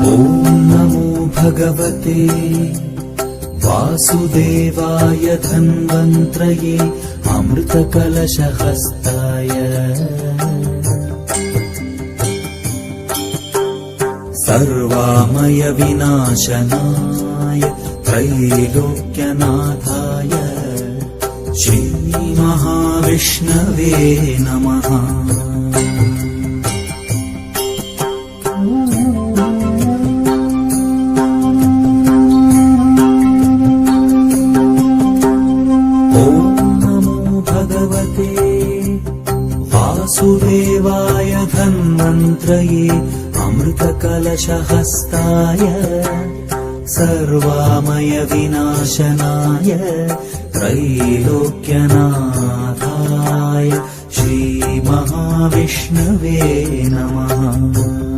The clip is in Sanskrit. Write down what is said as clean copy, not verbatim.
नमो भगवते वासुदेवाय धन्वन्त्रये अमृतकलशहस्ताय सर्वामय विनाशनाय त्रैलोक्यनाथाय श्रीमहाविष्णवे नमः। वासुदेवाय धन्वन्त्रये अमृतकलशहस्ताय सर्वामय विनाशनाय त्रैलोक्यनाथाय श्रीमहाविष्णवे नमः।